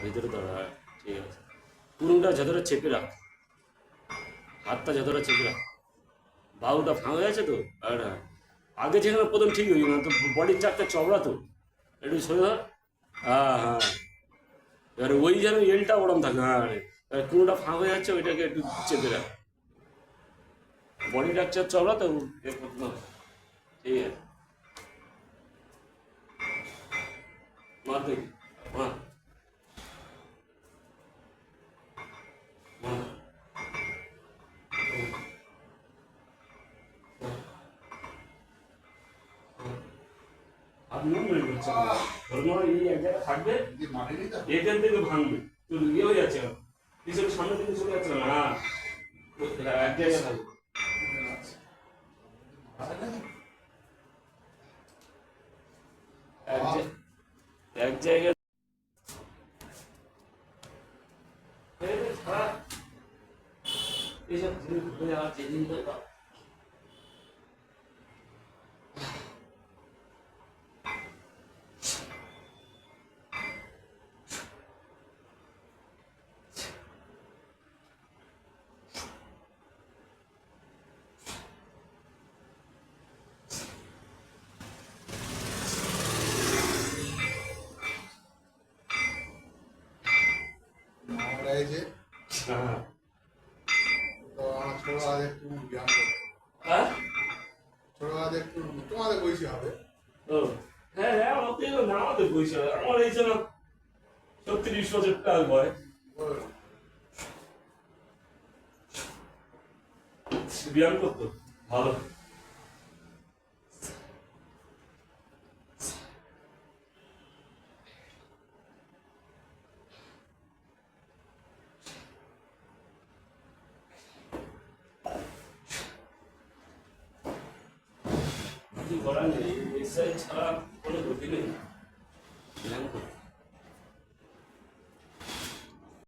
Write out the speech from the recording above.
ভিতরে ধরো, হ্যাঁ, ঠিক আছে। পুরুটা যতটা চেপে রাখ, হাতটা যতটা চেপে রাখ। বাহুটা ভাঙা গেছে তো, আর হ্যাঁ, আগে যেখানে প্রথম ঠিক হয়ে না তো, বডির চারটা চওড়া তো, একটু সরে ধর। হ্যাঁ হ্যাঁ, এবারে ওই যেন এলটা ওরম থাকে, হ্যাঁ, এবার কোনোটা ফাঁক হয়ে যাচ্ছে ওইটাকে একটু চেপে রাখ। বডি স্ট্রাকচার চওড়া তো, ঠিক আছে। মার দেখি, মার, মার। আপনি মনে করছেন ধর্ম এই এক জায়গায় থাকবে, এখান থেকে ভাঙবে, তোর ইয়ে হয়ে যাচ্ছে, পিছনে সামনে দিকে চলে যাচ্ছে না, এক জায়গায় থাকবে। এক জায়গায় ছাড়া এইসব জিনিস ঘুরে যাওয়ার যেদিন দরকার। আমরা এই যে হ্যাঁ ছোটবেলায় একটু ব্যায়াম করতো, হ্যাঁ ছোটবেলায় একটু তোমাদের বয়সী হবে। ও হ্যাঁ হ্যাঁ, আমাদের না, আমাদের বয়স হয়। আমার এই জন্য 36 বছর কাল বয়, ব্যায়াম করতো ভালো। কিছু করার নেই, এক্সারসাইজ ছাড়া কোনো গতি নেই, ব্যায়াম করতে।